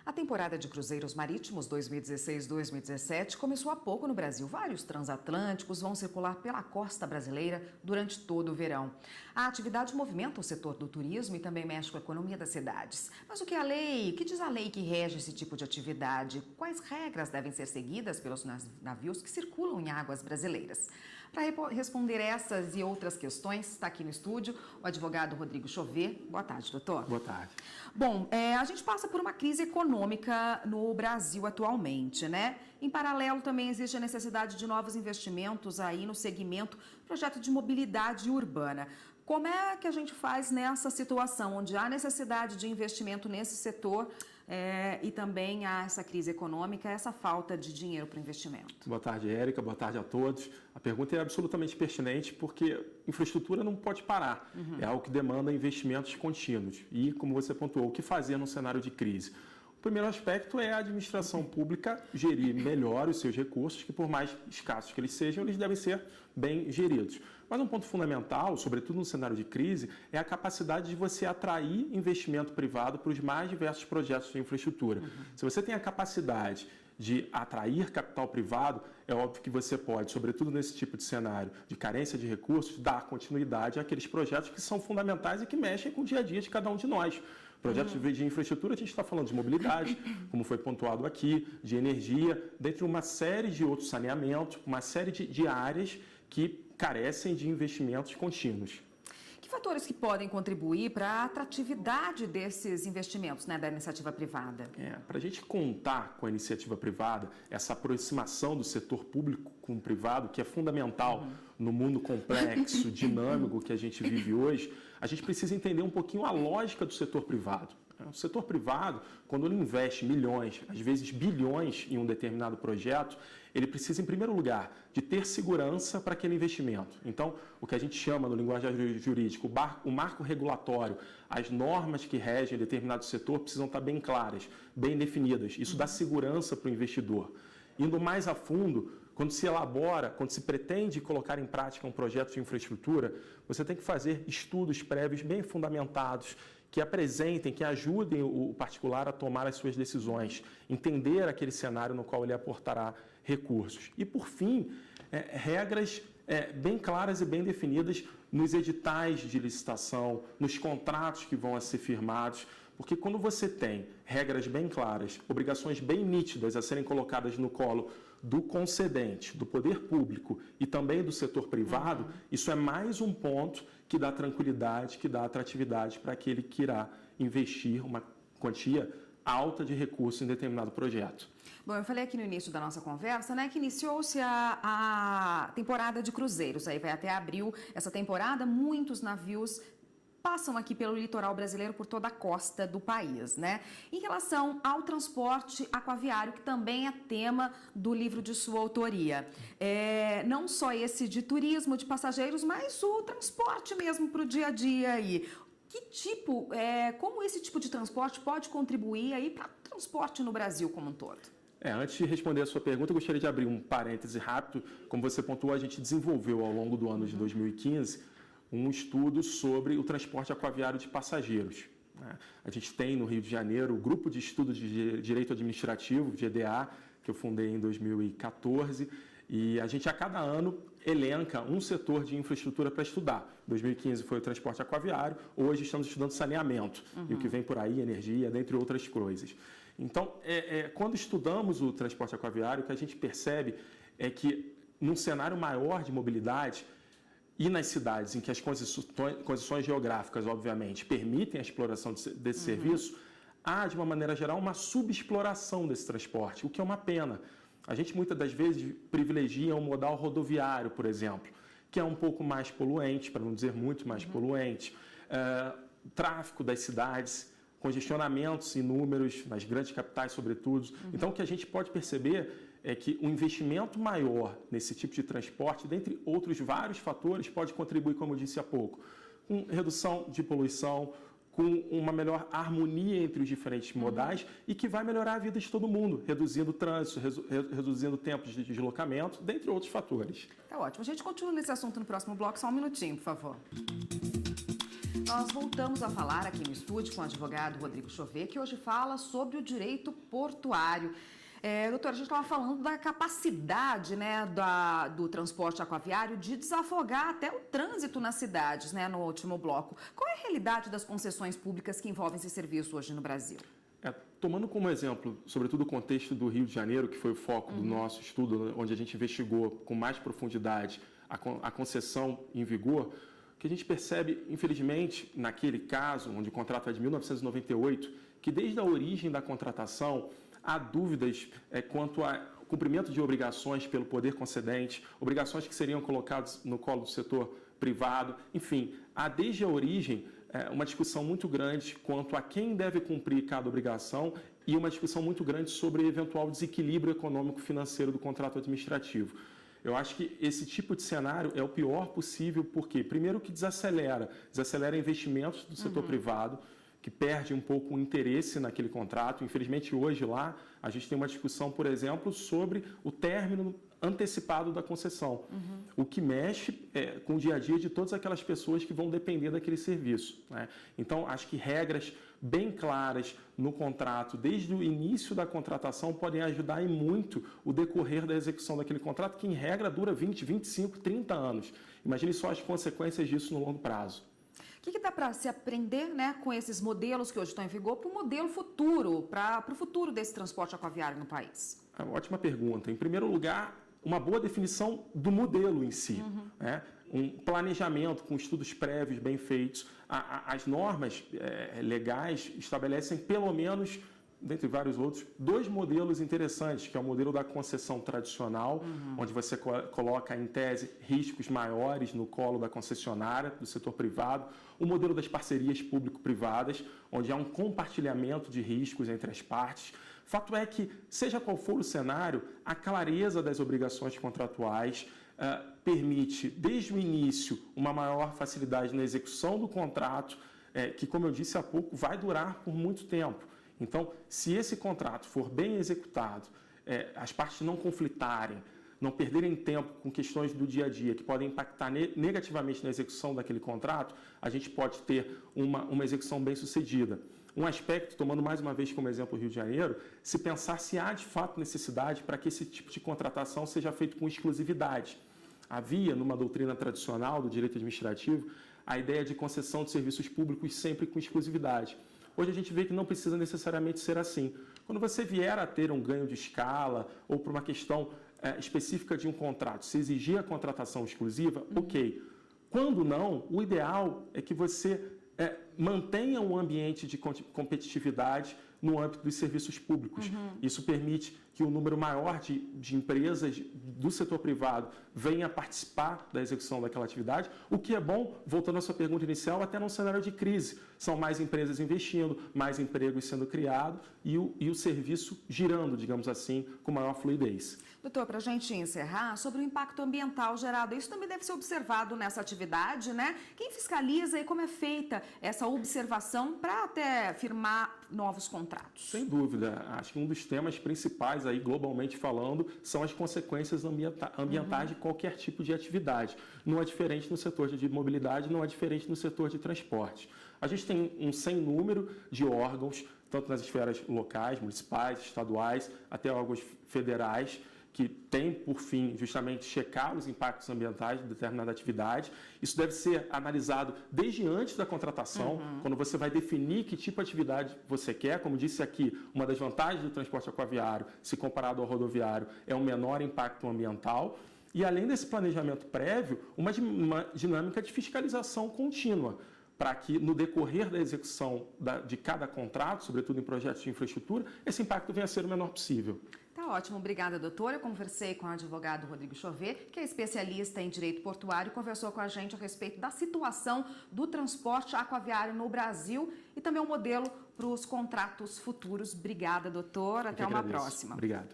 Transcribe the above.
A temporada de cruzeiros marítimos 2016-2017 começou há pouco no Brasil. Vários transatlânticos vão circular pela costa brasileira durante todo o verão. A atividade movimenta o setor do turismo e também mexe com a economia das cidades. Mas o que diz a lei que rege esse tipo de atividade? Quais regras devem ser seguidas pelos navios que circulam em águas brasileiras? Para responder essas e outras questões, está aqui no estúdio o advogado Rodrigo Chauvet. Boa tarde, doutor. Boa tarde. Bom, a gente passa por uma crise econômica no Brasil atualmente, né? Em paralelo, também existe a necessidade de novos investimentos aí no segmento projeto de mobilidade urbana. Como é que a gente faz nessa situação, onde há necessidade de investimento nesse setor e também há essa crise econômica, essa falta de dinheiro para investimento? Boa tarde, Érica. Boa tarde a todos. A pergunta é absolutamente pertinente porque infraestrutura não pode parar. É algo que demanda investimentos contínuos. E, como você pontuou, o que fazer num cenário de crise? O primeiro aspecto é a administração pública gerir melhor os seus recursos, que por mais escassos que eles sejam, eles devem ser bem geridos. Mas um ponto fundamental, sobretudo no cenário de crise, é a capacidade de você atrair investimento privado para os mais diversos projetos de infraestrutura. Se você tem a capacidade de atrair capital privado, é óbvio que você pode, sobretudo nesse tipo de cenário de carência de recursos, dar continuidade àqueles projetos que são fundamentais e que mexem com o dia a dia de cada um de nós. Projetos de infraestrutura, a gente está falando de mobilidade, como foi pontuado aqui, de energia, dentre uma série de outros saneamentos, uma série de áreas que carecem de investimentos contínuos. Que fatores que podem contribuir para a atratividade desses investimentos, né, da iniciativa privada? Para a gente contar com a iniciativa privada, essa aproximação do setor público com o privado, que é fundamental no mundo complexo, dinâmico que a gente vive hoje, a gente precisa entender um pouquinho a lógica do setor privado. O setor privado, quando ele investe milhões, às vezes bilhões em um determinado projeto, ele precisa, em primeiro lugar, de ter segurança para aquele investimento. Então, o que a gente chama no linguajar jurídico, o marco regulatório, as normas que regem determinado setor precisam estar bem claras, bem definidas. Isso dá segurança para o investidor. Indo mais a fundo, quando se elabora, quando se pretende colocar em prática um projeto de infraestrutura, você tem que fazer estudos prévios bem fundamentados, que apresentem, que ajudem o particular a tomar as suas decisões, entender aquele cenário no qual ele aportará recursos. E, por fim, regras bem claras e bem definidas nos editais de licitação, nos contratos que vão a ser firmados, porque quando você tem regras bem claras, obrigações bem nítidas a serem colocadas no colo do concedente, do poder público e também do setor privado, isso é mais um ponto que dá tranquilidade, que dá atratividade para aquele que irá investir uma quantia alta de recursos em determinado projeto. Bom, eu falei aqui no início da nossa conversa, né, que iniciou-se a temporada de cruzeiros, aí vai até abril essa temporada, muitos navios passam aqui pelo litoral brasileiro, por toda a costa do país, né? Em relação ao transporte aquaviário, que também é tema do livro de sua autoria. Não só esse de turismo, de passageiros, mas o transporte mesmo para o dia a dia aí. Como esse tipo de transporte pode contribuir aí para o transporte no Brasil como um todo? Antes de responder a sua pergunta, eu gostaria de abrir um parêntese rápido. Como você pontuou, a gente desenvolveu ao longo do ano de 2015 um estudo sobre o transporte aquaviário de passageiros. A gente tem no Rio de Janeiro o Grupo de Estudos de Direito Administrativo, GDA, que eu fundei em 2014, e a gente a cada ano elenca um setor de infraestrutura para estudar. 2015 foi o transporte aquaviário, hoje estamos estudando saneamento, e o que vem por aí, energia, dentre outras coisas. Então, quando estudamos o transporte aquaviário, o que a gente percebe é que num cenário maior de mobilidade, e nas cidades em que as condições geográficas, obviamente, permitem a exploração desse serviço, há, de uma maneira geral, uma subexploração desse transporte, o que é uma pena. A gente, muitas das vezes, privilegia um modal rodoviário, por exemplo, que é um pouco mais poluente, para não dizer muito mais poluente. Tráfego das cidades, congestionamentos inúmeros, nas grandes capitais, sobretudo. Então, o que a gente pode perceber é que o investimento maior nesse tipo de transporte, dentre outros vários fatores, pode contribuir, como eu disse há pouco, com redução de poluição, com uma melhor harmonia entre os diferentes modais e que vai melhorar a vida de todo mundo, reduzindo o trânsito, reduzindo tempos de deslocamento, dentre outros fatores. Tá ótimo. A gente continua nesse assunto no próximo bloco. Só um minutinho, por favor. Nós voltamos a falar aqui no estúdio com o advogado Rodrigo Chauvet, que hoje fala sobre o direito portuário. Doutor, a gente estava falando da capacidade, né, do transporte aquaviário de desafogar até o trânsito nas cidades, né, no último bloco. Qual é a realidade das concessões públicas que envolvem esse serviço hoje no Brasil? Tomando como exemplo, sobretudo o contexto do Rio de Janeiro, que foi o foco do nosso estudo, onde a gente investigou com mais profundidade a concessão em vigor, o que a gente percebe, infelizmente, naquele caso, onde o contrato é de 1998, que desde a origem da contratação há dúvidas quanto ao cumprimento de obrigações pelo poder concedente, obrigações que seriam colocadas no colo do setor privado, enfim, há desde a origem uma discussão muito grande quanto a quem deve cumprir cada obrigação e uma discussão muito grande sobre eventual desequilíbrio econômico-financeiro do contrato administrativo. Eu acho que esse tipo de cenário é o pior possível, porque, primeiro, que desacelera investimentos do setor privado, que perde um pouco o interesse naquele contrato. Infelizmente, hoje lá, a gente tem uma discussão, por exemplo, sobre o término antecipado da concessão, o que mexe com o dia a dia de todas aquelas pessoas que vão depender daquele serviço, né? Então, acho que regras bem claras no contrato, desde o início da contratação, podem ajudar e muito o decorrer da execução daquele contrato, que em regra dura 20, 25, 30 anos. Imagine só as consequências disso no longo prazo. O que dá para se aprender, né, com esses modelos que hoje estão em vigor para o modelo futuro, para o futuro desse transporte aquaviário no país? Ótima pergunta. Em primeiro lugar, uma boa definição do modelo em si, né? Um planejamento com estudos prévios bem feitos. As normas legais estabelecem pelo menos, dentre vários outros, 2 modelos interessantes, que é o modelo da concessão tradicional, onde você coloca, em tese, riscos maiores no colo da concessionária, do setor privado, o modelo das parcerias público-privadas, onde há um compartilhamento de riscos entre as partes. Fato é que, seja qual for o cenário, a clareza das obrigações contratuais permite, desde o início, uma maior facilidade na execução do contrato, que, como eu disse há pouco, vai durar por muito tempo. Então, se esse contrato for bem executado, as partes não conflitarem, não perderem tempo com questões do dia a dia que podem impactar negativamente na execução daquele contrato, a gente pode ter uma execução bem sucedida. Um aspecto, tomando mais uma vez como exemplo o Rio de Janeiro, se pensar se há de fato necessidade para que esse tipo de contratação seja feito com exclusividade. Havia, numa doutrina tradicional do direito administrativo, a ideia de concessão de serviços públicos sempre com exclusividade. Hoje a gente vê que não precisa necessariamente ser assim. Quando você vier a ter um ganho de escala ou por uma questão específica de um contrato, se exigir a contratação exclusiva, ok. Quando não, o ideal é que você mantenha um ambiente de competitividade no âmbito dos serviços públicos. Isso permite que um número maior de empresas do setor privado venha participar da execução daquela atividade, o que é bom, voltando à sua pergunta inicial, até num cenário de crise. São mais empresas investindo, mais empregos sendo criados e o serviço girando, digamos assim, com maior fluidez. Doutor, para a gente encerrar, sobre o impacto ambiental gerado, isso também deve ser observado nessa atividade, né? Quem fiscaliza e como é feita essa observação para até firmar novos contratos? Sem dúvida. Acho que um dos temas principais aí, globalmente falando, são as consequências ambientais de qualquer tipo de atividade. Não é diferente no setor de mobilidade, não é diferente no setor de transporte. A gente tem um sem número de órgãos, tanto nas esferas locais, municipais, estaduais, até órgãos federais, que tem por fim justamente checar os impactos ambientais de determinada atividade. Isso deve ser analisado desde antes da contratação, quando você vai definir que tipo de atividade você quer. Como disse aqui, uma das vantagens do transporte aquaviário, se comparado ao rodoviário, é um menor impacto ambiental. E além desse planejamento prévio, uma dinâmica de fiscalização contínua, para que no decorrer da execução de cada contrato, sobretudo em projetos de infraestrutura, esse impacto venha a ser o menor possível. Tá ótimo, obrigada, doutora. Eu conversei com o advogado Rodrigo Chauvet, que é especialista em direito portuário, e conversou com a gente a respeito da situação do transporte aquaviário no Brasil e também o modelo para os contratos futuros. Obrigada, doutor. Até uma próxima. Obrigado.